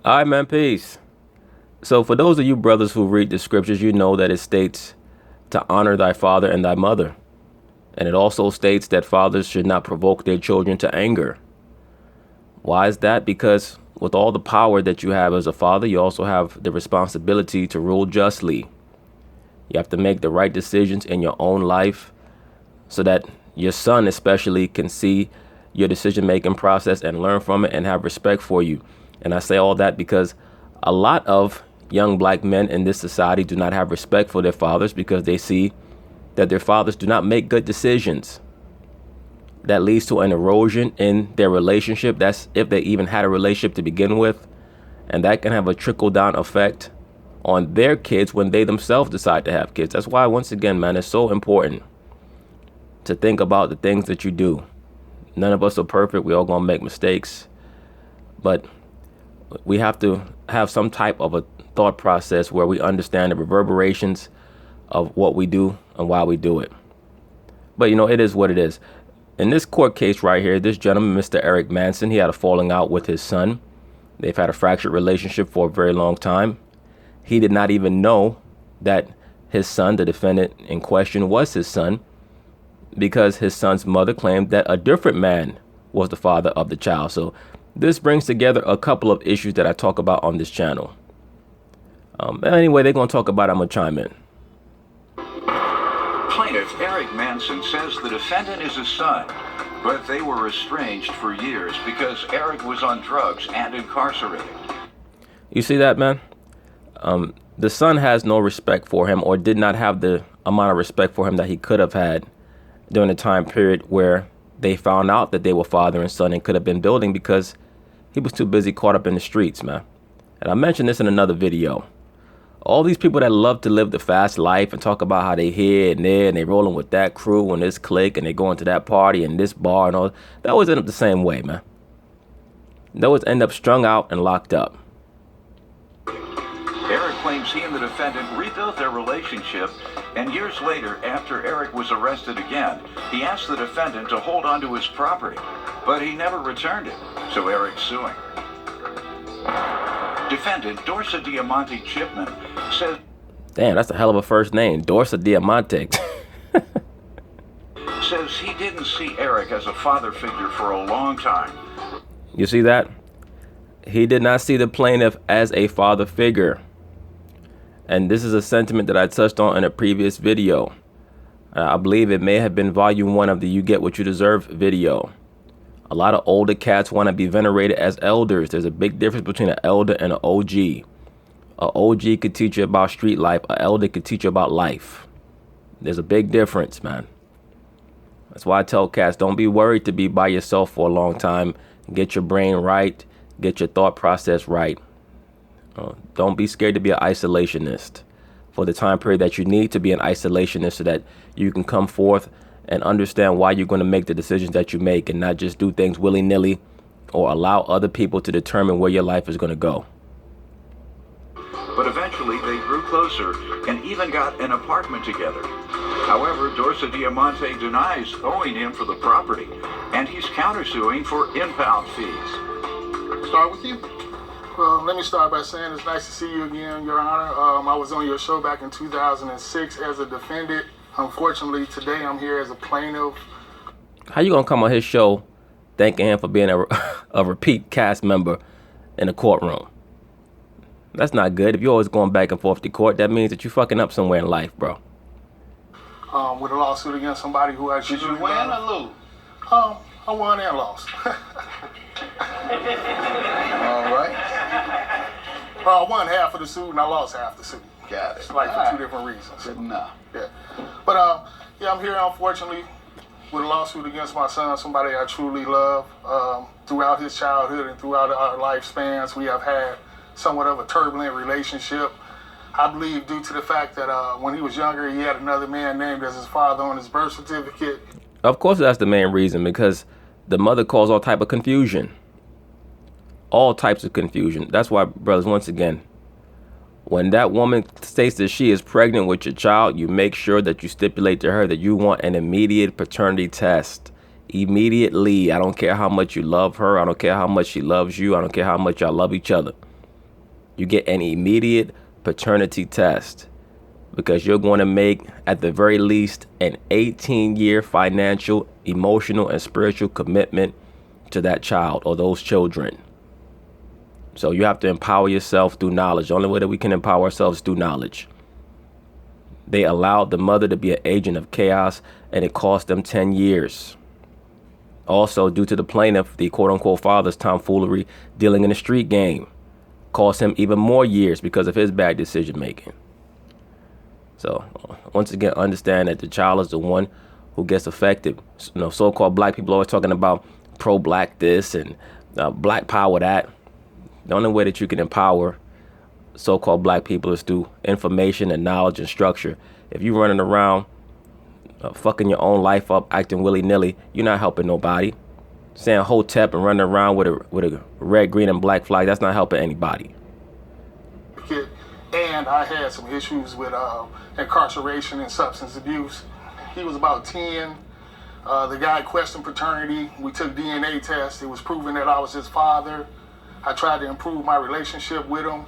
All right, man, peace. So, for those of you brothers who read the scriptures, you know that it states to honor thy father and thy mother. And it also states that fathers should not provoke their children to anger. Why is that? Because with all the power that you have as a father, you also have the responsibility to rule justly. You have to make the right decisions in your own life so that your son especially can see your decision-making process and learn from it and have respect for you. And I say all that because a lot of young black men in this society do not have respect for their fathers because they see that their fathers do not make good decisions. That leads to an erosion in their relationship. That's if they even had a relationship to begin with. And that can have a trickle-down effect on their kids when they themselves decide to have kids. That's why, once again, man, it's so important to think about the things that you do. None of us are perfect. We all gonna make mistakes. But we have to have some type of a thought process where we understand the reverberations of what we do and why we do it. But, it is what it is. In this court case right here, this gentleman, Mr. Eric Manson, he had a falling out with his son. They've had a fractured relationship for a very long time. He did not even know that his son, the defendant in question, was his son because his son's mother claimed that a different man was the father of the child. So this brings together a couple of issues that I talk about on this channel. Anyway, they're going to talk about it. I'm going to chime in. Plaintiff Eric Manson says the defendant is his son, but they were estranged for years because Eric was on drugs and incarcerated. You see that, man? The son has no respect for him, or did not have the amount of respect for him that he could have had during the time period where they found out that they were father and son and could have been building, because he was too busy caught up in the streets, man. And I mentioned this in another video. All these people that love to live the fast life and talk about how they here and there and they rolling with that crew and this clique and they going to that party and this bar and all, they always end up the same way, man. They always end up strung out and locked up. Eric claims he and the defendant rebuilt their relationship, and years later, after Eric was arrested again, he asked the defendant to hold on to his property, but he never returned it, so Eric's suing. Defendant Dorsa Diamante Chipman says... Damn, that's a hell of a first name, Dorsa Diamante. says he didn't see Eric as a father figure for a long time. You see that? He did not see the plaintiff as a father figure. And this is a sentiment that I touched on in a previous video. I believe it may have been volume 1 of the You Get What You Deserve video. A lot of older cats want to be venerated as elders. There's a big difference between an elder and an OG. An OG could teach you about street life. An elder could teach you about life. There's a big difference, man. That's why I tell cats, don't be worried to be by yourself for a long time. Get your brain right. Get your thought process right. Don't be scared to be an isolationist for the time period that you need to be an isolationist, so that you can come forth and understand why you're going to make the decisions that you make, and not just do things willy-nilly or allow other people to determine where your life is going to go. But eventually they grew closer and even got an apartment together. However, Dorsa Diamante denies owing him for the property, and he's countersuing for impound fees. Start with you? Well, let me start by saying it's nice to see you again, Your Honor. I was on your show back in 2006 as a defendant. Unfortunately, today I'm here as a plaintiff. How you gonna come on his show thanking him for being a repeat cast member in a courtroom? That's not good. If you're always going back and forth to court, that means that you're fucking up somewhere in life, bro. With a lawsuit against somebody who actually... Did you win or lose? I won and lost. All right. I won half of the suit and I lost half the suit. Got it. It's like for two different reasons. Good enough. Yeah. But yeah, I'm here unfortunately with a lawsuit against my son, somebody I truly love. Throughout his childhood and throughout our lifespans, we have had somewhat of a turbulent relationship. I believe due to the fact that when he was younger, he had another man named as his father on his birth certificate. Of course that's the main reason, because the mother caused all type of confusion. All types of confusion. That's why, brothers, once again, when that woman states that she is pregnant with your child, you make sure that you stipulate to her that you want an immediate paternity test. Immediately. I don't care how much you love her. I don't care how much she loves you. I don't care how much y'all love each other. You get an immediate paternity test because you're going to make, at the very least, an 18-year financial, emotional, and spiritual commitment to that child or those children. So you have to empower yourself through knowledge. The only way that we can empower ourselves is through knowledge. They allowed the mother to be an agent of chaos, and it cost them 10 years. Also, due to the plaintiff, the quote-unquote father's tomfoolery dealing in the street game, cost him even more years because of his bad decision making. So, once again, understand that the child is the one who gets affected. You know, so-called black people always talking about pro-black this and black power that. The only way that you can empower so-called black people is through information and knowledge and structure. If you're running around fucking your own life up, acting willy-nilly, you're not helping nobody. Saying hotep and running around with a red, green, and black flag, that's not helping anybody. And I had some issues with incarceration and substance abuse. He was about 10. The guy questioned paternity. We took DNA tests. It was proven that I was his father. I tried to improve my relationship with him.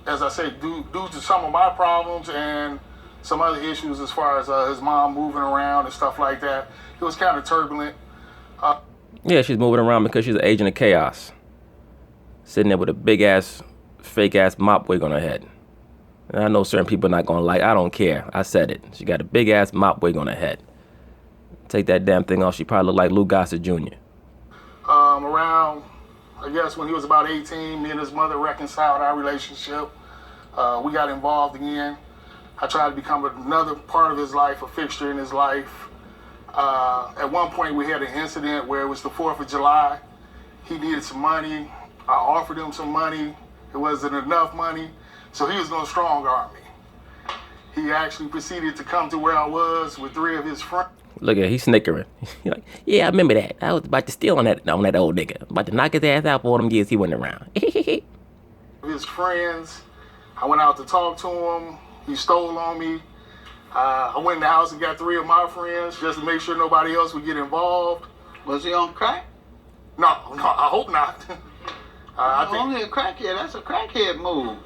As I say, due to some of my problems and some other issues as far as his mom moving around and stuff like that, it was kind of turbulent. Yeah, she's moving around because she's an agent of chaos. Sitting there with a big-ass, fake-ass mop wig on her head. And I know certain people are not going to like, I don't care. I said it. She got a big-ass mop wig on her head. Take that damn thing off, she probably look like Lou Gossett Jr. Around, I guess, when he was about 18, me and his mother reconciled our relationship. We got involved again. I tried to become another part of his life, a fixture in his life. At one point, we had an incident where it was the 4th of July. He needed some money. I offered him some money. It wasn't enough money, so he was going to strong-arm me. He actually proceeded to come to where I was with 3 of his friends. Look at, he's snickering. He's like, yeah, I remember that. I was about to steal on that old nigga. About to knock his ass out for all them years he went around. His friends. I went out to talk to him. He stole on me. I went in the house and got 3 of my friends just to make sure nobody else would get involved. Was he on crack? No, I hope not. I think Only a crackhead. That's a crackhead move.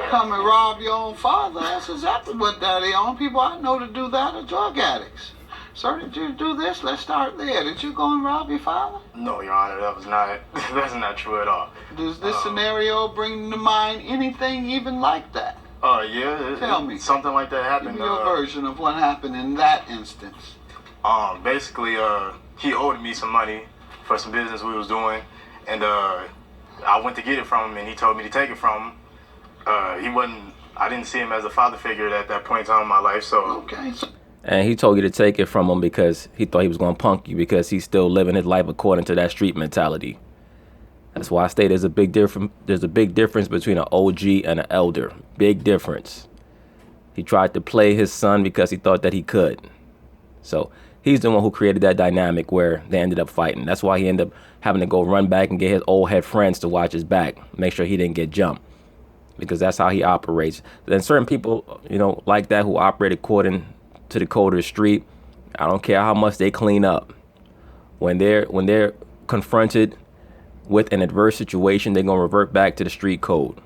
Come and rob your own father. That's exactly what daddy on. People I know to do that are drug addicts. Sir, did you do this? Let's start there. Did you go and rob your father? No, Your Honor, that's not true at all. Does this scenario bring to mind anything even like that? Yeah. Tell me. Something like that happened. Give me your version of what happened in that instance. Basically, he owed me some money for some business we was doing, and I went to get it from him, and he told me to take it from him. I didn't see him as a father figure at that point in time in my life, so. Okay. And he told you to take it from him because he thought he was going to punk you because he's still living his life according to that street mentality. That's why I say there's a big difference between an OG and an elder. Big difference. He tried to play his son because he thought that he could. So he's the one who created that dynamic where they ended up fighting. That's why he ended up having to go run back and get his old head friends to watch his back, make sure he didn't get jumped, because that's how he operates. Then certain people, like that, who operate according to the code of the street, I don't care how much they clean up. When they're confronted with an adverse situation, they're going to revert back to the street code.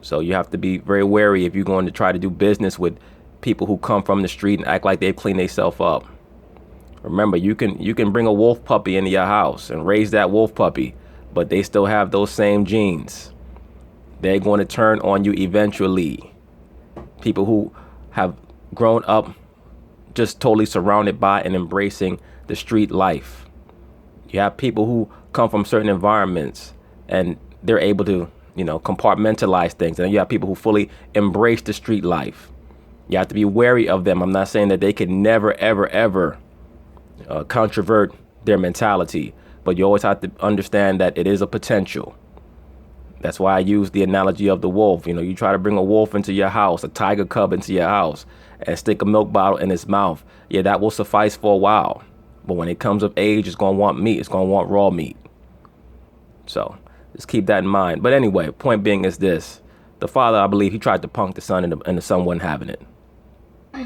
So you have to be very wary if you're going to try to do business with people who come from the street and act like they've cleaned themselves up. Remember, you can bring a wolf puppy into your house and raise that wolf puppy, but they still have those same genes. They're going to turn on you eventually. People who have grown up just totally surrounded by and embracing the street life. You have people who come from certain environments and they're able to, compartmentalize things. And you have people who fully embrace the street life. You have to be wary of them. I'm not saying that they can never, ever, ever controvert their mentality, but you always have to understand that it is a potential. That's why I use the analogy of the wolf. You try to bring a wolf into your house, a tiger cub into your house, and stick a milk bottle in its mouth. Yeah, that will suffice for a while. But when it comes of age, it's going to want meat. It's going to want raw meat. So just keep that in mind. But anyway, point being is this. The father, I believe, he tried to punk the son, and the son wasn't having it.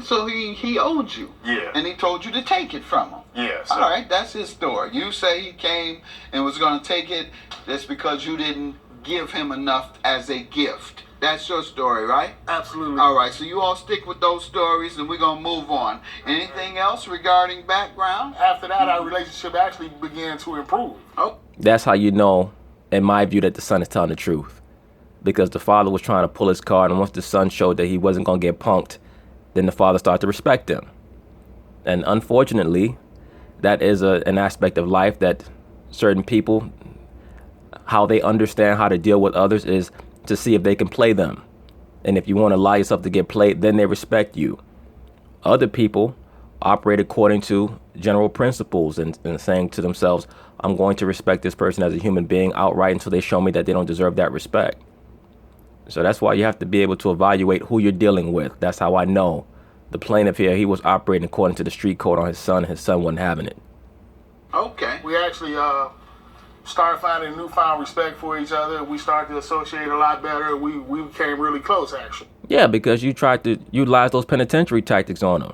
So he owed you. Yeah. And he told you to take it from him. Yeah. So. All right, that's his story. You say he came and was going to take it. That's because you didn't give him enough as a gift. That's your story, right? Absolutely. All right, so you all stick with those stories and we're going to move on. Anything else regarding background? After that, our relationship actually began to improve. Oh, That's how you know, in my view, that the son is telling the truth. Because the father was trying to pull his card, and once the son showed that he wasn't going to get punked, then the father started to respect him. And unfortunately, that is an aspect of life that certain people, how they understand how to deal with others is to see if they can play them. And if you want to allow yourself to get played, then they respect you. Other people operate according to general principles and saying to themselves, I'm going to respect this person as a human being outright until they show me that they don't deserve that respect. So that's why you have to be able to evaluate who you're dealing with. That's how I know the plaintiff here, he was operating according to the street code on his son. His son wasn't having it. okay. We actually started finding newfound respect for each other. We started to associate a lot better. We became really close, actually. Yeah, because you tried to utilize those penitentiary tactics on him.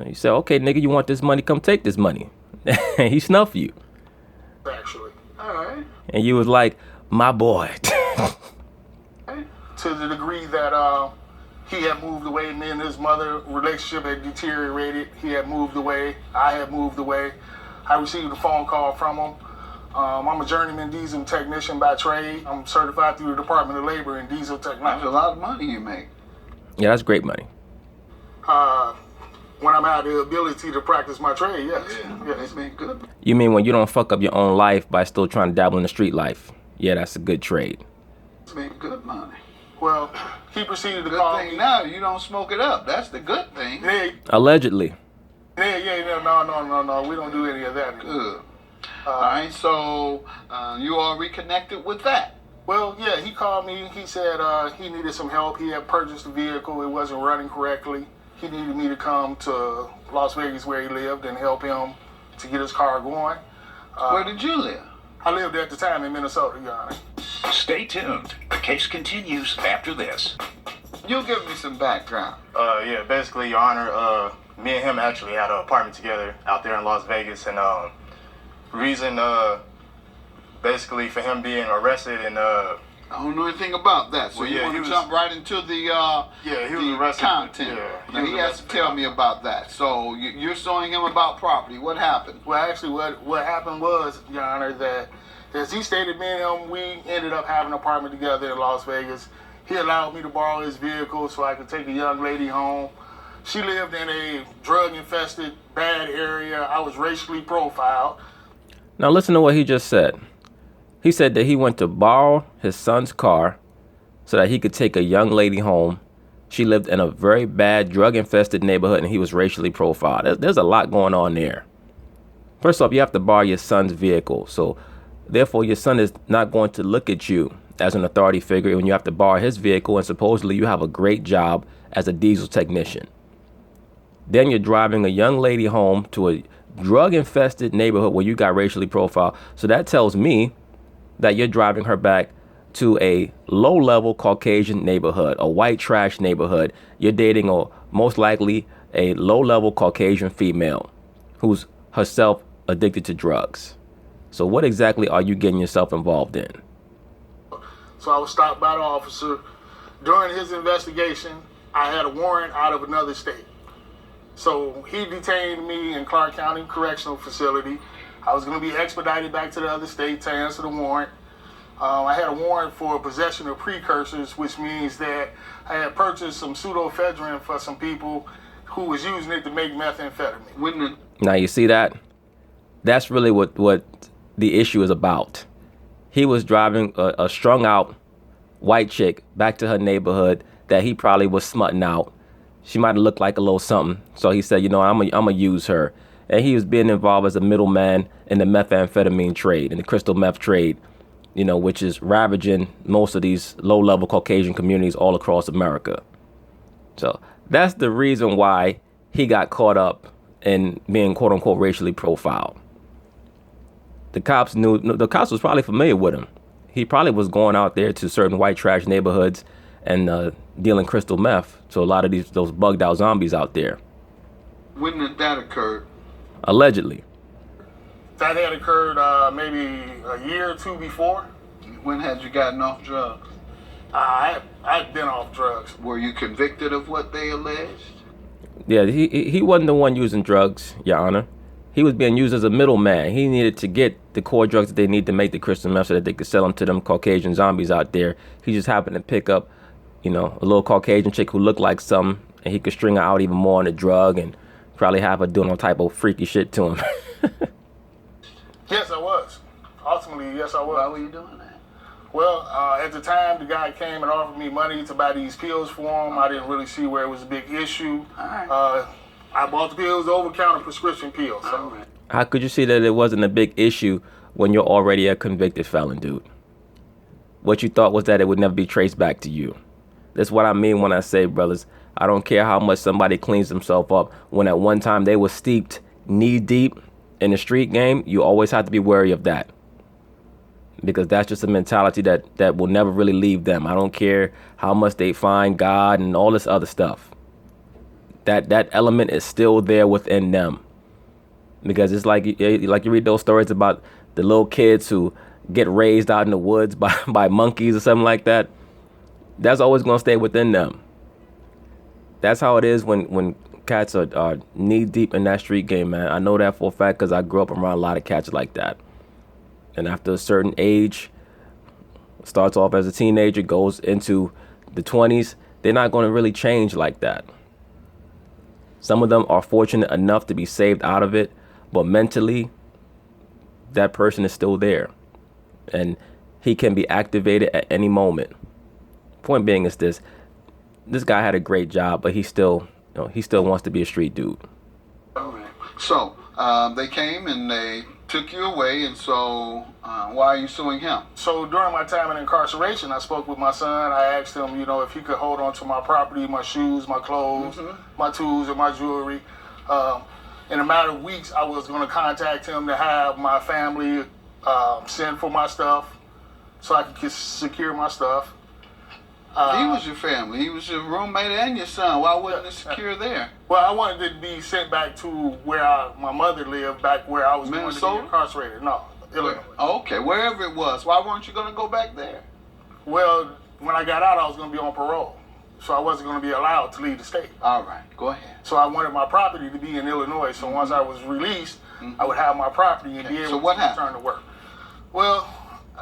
You said, okay, nigga, you want this money? Come take this money. And he snuffed you. Actually, All right. And you was like, my boy. to the degree that he had moved away, me and his mother relationship had deteriorated. He had moved away. I had moved away. I received a phone call from him. I'm a journeyman diesel technician by trade. I'm certified through the Department of Labor in diesel That's a technology. lot of money you make. Yeah, that's great money. When I'm out the ability to practice my trade, yes. It's Yes. been good. You mean when you don't fuck up your own life by still trying to dabble in the street life? Yeah, that's a good trade. It's been good money. Well, he proceeded to Good call thing me. now you don't smoke it up. That's the good thing. Yeah, Allegedly. no, we don't do any of that anymore. Good. All right, so you all reconnected with that. Well, yeah, he called me. He said he needed some help. He had purchased a vehicle. It wasn't running correctly. He needed me to come to Las Vegas where he lived and help him to get his car going. Where did you live? I lived at the time in Minnesota, Your Honor. Stay tuned. The case continues after this. You give me some background. Yeah, basically, Your Honor, me and him actually had an apartment together out there in Las Vegas, and reason, basically, for him being arrested and I don't know anything about that, so Well, you yeah, want he to was- jump right into the he was the arrested. content. Yeah, he Now was he has to arrested. tell me about that. So you're suing him about property. What happened? Well, actually, what happened was, Your Honor, that as he stated, me and him, we ended up having an apartment together in Las Vegas. He allowed me to borrow his vehicle so I could take a young lady home. She lived in a drug-infested, bad area. I was racially profiled. Now listen to what he just said. He said that he went to borrow his son's car so that he could take a young lady home. She lived in a very bad, drug-infested neighborhood, and he was racially profiled. There's a lot going on there. First off, you have to borrow your son's vehicle. So therefore, your son is not going to look at you as an authority figure when you have to borrow his vehicle, and supposedly you have a great job as a diesel technician. Then you're driving a young lady home to a drug-infested neighborhood where you got racially profiled. So that tells me that you're driving her back to a low-level Caucasian neighborhood, a white trash neighborhood. You're dating most likely a low-level Caucasian female who's herself addicted to drugs. So what exactly are you getting yourself involved in? So I was stopped by the officer. During his investigation, I had a warrant out of another state. So he detained me in Clark County Correctional Facility. I was going to be expedited back to the other state to answer the warrant. I had a warrant for possession of precursors, which means that I had purchased some pseudoephedrine for some people who was using it to make methamphetamine. When Now you see that? That's really what the issue is about. He was driving a strung out white chick back to her neighborhood that he probably was smutting out. She might have looked like a little something. So he said, you know, I'm gonna use her. And he was being involved as a middleman in the methamphetamine trade, in the crystal meth trade, you know, which is ravaging most of these low-level Caucasian communities all across America. So that's the reason why he got caught up in being quote-unquote racially profiled. The cops was probably familiar with him. He probably was going out there to certain white trash neighborhoods and dealing crystal meth to a lot of those bugged out zombies out there. when did that occur? Allegedly. That had occurred maybe a year or two before. When had you gotten off drugs? I'd been off drugs. Were you convicted of what they alleged? Yeah, he wasn't the one using drugs, Your Honor. He was being used as a middleman. He needed to get the core drugs that they need to make the crystal meth so that they could sell them to them Caucasian zombies out there. He just happened to pick up, a little Caucasian chick who looked like some, and he could string her out even more on the drug and probably have her doing all type of freaky shit to him. Yes, I was. Ultimately, yes, I was. Why were you doing that? Well, at the time, the guy came and offered me money to buy these pills for him. I didn't really see where it was a big issue. All right. I bought the pills, over-counter prescription pills. So. All right. How could you see that it wasn't a big issue when you're already a convicted felon, dude? What you thought was that it would never be traced back to you. That's what I mean when I say, brothers, I don't care how much somebody cleans themselves up. When at one time they were steeped knee-deep in the street game, you always have to be wary of that. Because that's just a mentality that will never really leave them. I don't care how much they find God and all this other stuff. That element is still there within them. Because it's like you read those stories about the little kids who get raised out in the woods by monkeys or something like that. That's always going to stay within them. That's how it is when cats are knee deep in that street game, man. I know that for a fact because I grew up around a lot of cats like that. And after a certain age, starts off as a teenager, goes into the 20s, they're not going to really change like that. Some of them are fortunate enough to be saved out of it, but mentally, that person is still there. And he can be activated at any moment. Point being is this guy had a great job, but he still wants to be a street dude. All right. So, they came and they took you away, and so why are you suing him? So during my time in incarceration, I spoke with my son. I asked him, if he could hold on to my property, my shoes, my clothes, my tools, and my jewelry. In a matter of weeks, I was going to contact him to have my family send for my stuff so I could secure my stuff. He was your family. He was your roommate and your son. Why wasn't it secure there? Well, I wanted it to be sent back to where my mother lived, back where I was going to be incarcerated. No, Illinois. Okay, wherever it was. Why weren't you going to go back there? Well, when I got out, I was going to be on parole. So I wasn't going to be allowed to leave the state. All right, go ahead. So I wanted my property to be in Illinois. So once I was released, I would have my property and be able to return to work. Well,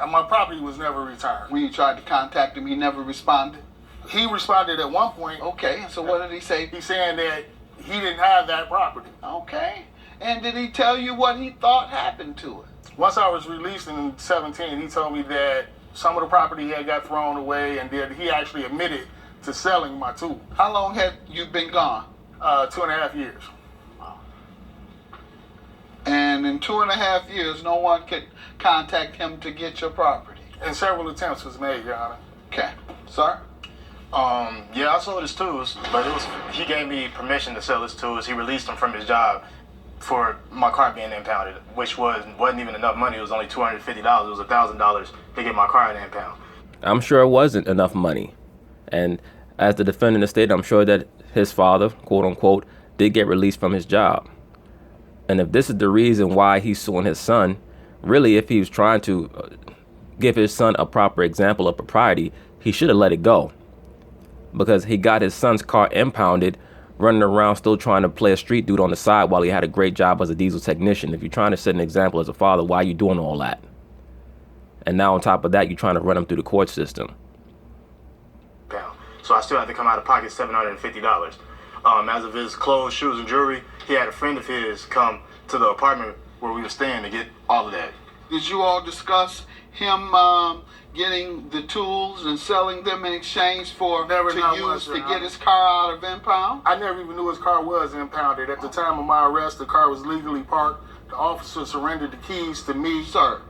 my property was never returned. When you tried to contact him, he never responded? He responded at one point. Okay, so what did he say? He's saying that he didn't have that property. Okay. And did he tell you what he thought happened to it? Once I was released in 17, he told me that some of the property had got thrown away and that he actually admitted to selling my tools. How long had you been gone? 2.5 years. And in 2.5 years, no one could contact him to get your property? And several attempts was made, Your Honor. Okay. Sir? Yeah, I sold his tools, but he gave me permission to sell his tools. He released him from his job for my car being impounded, which wasn't even enough money. It was only $250. It was $1,000 to get my car to impound. I'm sure it wasn't enough money. And as the defendant in the state, I'm sure that his father, quote unquote, did get released from his job. And if this is the reason why he's suing his son, really, if he was trying to give his son a proper example of propriety, he should have let it go. Because he got his son's car impounded, running around still trying to play a street dude on the side while he had a great job as a diesel technician. If you're trying to set an example as a father, why are you doing all that? And now on top of that, you're trying to run him through the court system. So I still had to come out of pocket $750. As of his clothes, shoes, and jewelry, he had a friend of his come to the apartment where we were staying to get all of that. Did you all discuss him getting the tools and selling them in exchange for to get his car out of impound? I never even knew his car was impounded. At the time of my arrest, the car was legally parked. The officer surrendered the keys to me. Sir.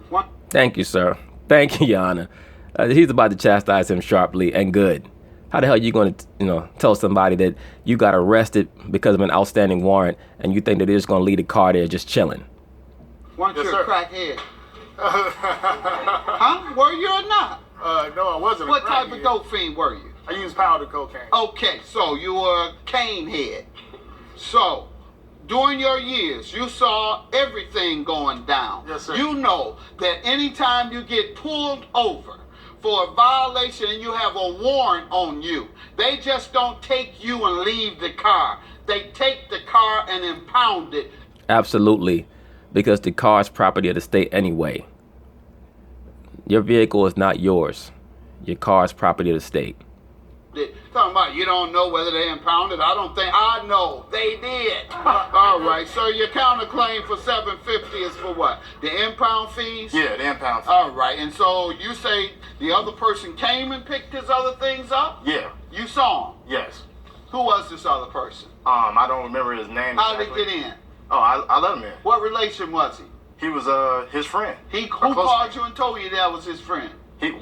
What? Thank you, sir. Thank you, Your Honor. He's about to chastise him sharply and good. How the hell are you going to, tell somebody that you got arrested because of an outstanding warrant and you think that they're just going to leave the car there just chilling? Weren't you a crackhead? Huh? Were you or not? No, I wasn't. What type of dope fiend were you? I used powder cocaine. Okay, so you were a cane head. So, during your years, you saw everything going down. Yes, sir. You know that anytime you get pulled over for a violation and you have a warrant on you, they just don't take you and leave the car. They take the car and impound it. Absolutely, because the car is property of the state anyway. Your vehicle is not yours. Your car is property of the state. Talking about you don't know whether they impounded. I don't think I know. They did. All right. So your counterclaim for $750 is for what? The impound fees? Yeah, the impound fee. All right. And so you say the other person came and picked his other things up? Yeah. You saw him. Yes. Who was this other person? I don't remember his name. How did exactly. he get in? Oh, I let him in. What relation was he? He was his friend. Who close called friend. you and told you that was his friend?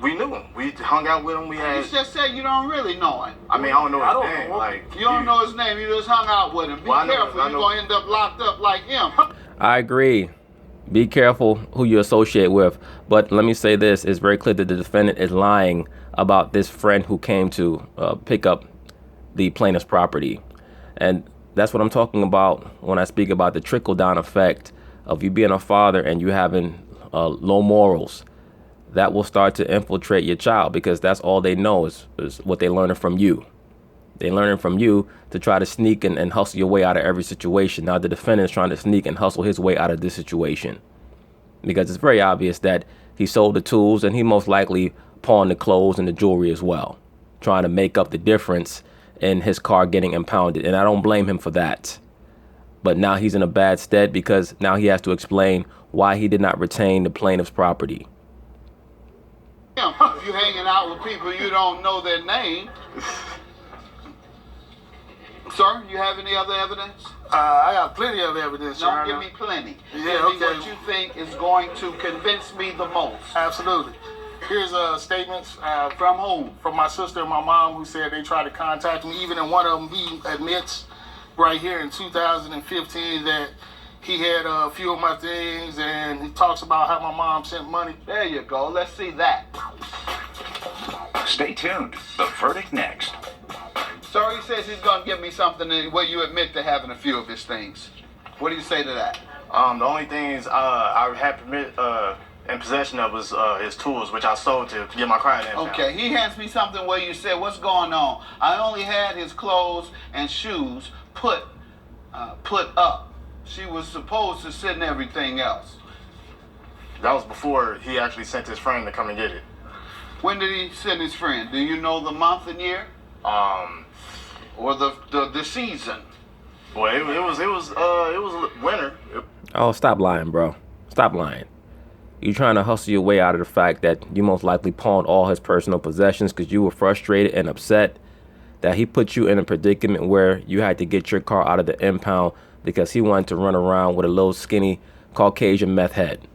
We knew him. We hung out with him. We had. You just said you don't really know him. I mean, I don't know his I don't name. know. Like You don't know his name. You just hung out with him. Be Well, I know- careful. I You're know- going to end up locked up like him. I agree. Be careful who you associate with. But let me say this. It's very clear that the defendant is lying about this friend who came to pick up the plaintiff's property. And that's what I'm talking about when I speak about the trickle-down effect of you being a father and you having low morals. That will start to infiltrate your child because that's all they know is what they're learning from you. They're learning from you to try to sneak and hustle your way out of every situation. Now the defendant is trying to sneak and hustle his way out of this situation because it's very obvious that he sold the tools and he most likely pawned the clothes and the jewelry as well, trying to make up the difference in his car getting impounded. And I don't blame him for that. But now he's in a bad stead because now he has to explain why he did not retain the plaintiff's property. If you hanging out with people you don't know their name. Sir, you have any other evidence? I got plenty of evidence, Your Don't Honor. give me plenty. Yeah, Tell me okay. what you think is going to convince me the most. Absolutely. Here's statements From whom? from my sister and my mom who said they tried to contact me. Even in one of them, he admits right here in 2015 that he had a few of my things, and he talks about how my mom sent money. There you go. Let's see that. Stay tuned. The verdict next. Sir, he says he's going to give me something where you admit to having a few of his things. What do you say to that? The only things I had in possession of was his tools, which I sold to get my car in impound. Okay, he hands me something where you said, what's going on? I only had his clothes and shoes put up. She was supposed to send everything else. That was before he actually sent his friend to come and get it. When did he send his friend? Do you know the month and year? Or the season? Well, it was winter. Oh, stop lying, bro. Stop lying. You're trying to hustle your way out of the fact that you most likely pawned all his personal possessions because you were frustrated and upset that he put you in a predicament where you had to get your car out of the impound because he wanted to run around with a little skinny Caucasian meth head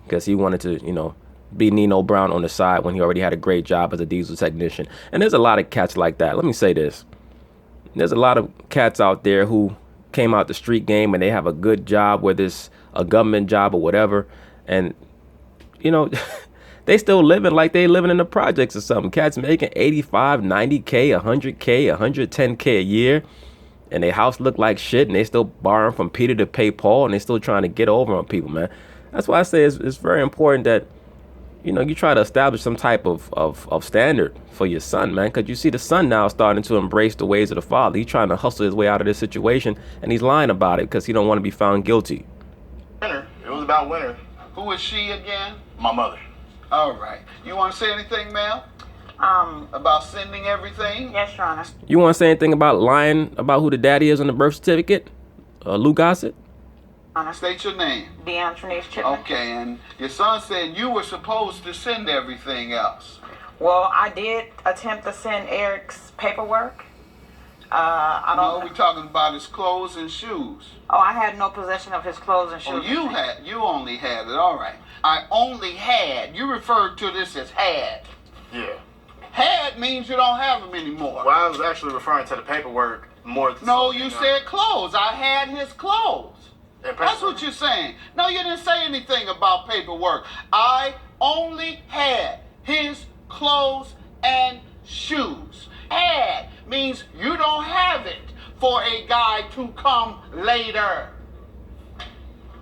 because he wanted to, be Nino Brown on the side when he already had a great job as a diesel technician. And there's a lot of cats like that. Let me say this. There's a lot of cats out there who came out the street game and they have a good job, whether it's a government job or whatever. And, they still living like they living in the projects or something. Cats making 85, 90K, 100K, 110K a year. And their house look like shit. And they still borrowing from Peter to pay Paul. And they still trying to get over on people, man. That's why I say it's very important that, you try to establish some type of standard for your son, man. Because you see the son now starting to embrace the ways of the father. He's trying to hustle his way out of this situation. And he's lying about it because he don't want to be found guilty. Winter. It was about winter. Who is she again? My mother. All right. You want to say anything, ma'am? About sending everything? Yes, Your Honor. You want to say anything about lying about who the daddy is on the birth certificate? Lou Gossett? State your name. Deantronice Chipman. Okay, and your son said you were supposed to send everything else. Well, I did attempt to send Eric's paperwork. I No, don't. we're talking about his clothes and shoes. Oh, I had no possession of his clothes and shoes. Oh, you only had it. All right. I only had. You referred to this as had. Yeah. Had means you don't have them anymore. Well, I was actually referring to the paperwork more. No, you said clothes. I had his clothes. That's what you're saying. No, you didn't say anything about paperwork. I only had his clothes and shoes. Had means you don't have it. for a guy to come later.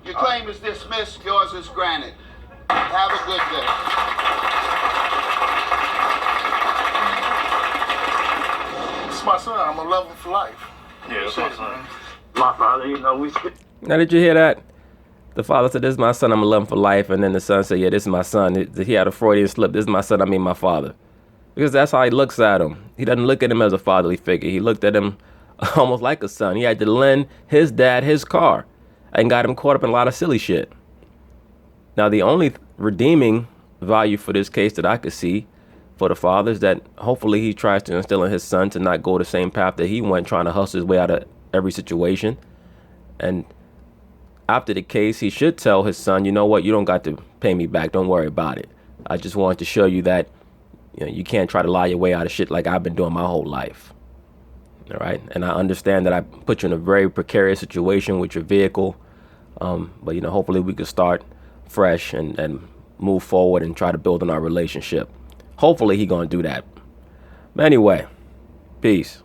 Your claim is dismissed. Yours is granted. Have a good day. It's my son. I'm gonna love him for life. Yeah, that's my son. My father, you know, we Now, did you hear that? The father said, "This is my son. I'm gonna love him for life." And then the son said, "Yeah, this is my son." He had a Freudian slip. "This is my son. I mean my father," because that's how he looks at him. He doesn't look at him as a fatherly figure. He looked at him almost like a son. He had to lend his dad his car, and got him caught up in a lot of silly shit. Now, the only redeeming value for this case that I could see for the father is that hopefully he tries to instill in his son to not go the same path that he went, trying to hustle his way out of every situation. And after the case, he should tell his son, "You know what? You don't got to pay me back. Don't worry about it. I just wanted to show you that you can't try to lie your way out of shit like I've been doing my whole life." All right. And I understand that I put you in a very precarious situation with your vehicle. But, hopefully we can start fresh and move forward and try to build on our relationship. Hopefully he going to do that. But anyway, peace.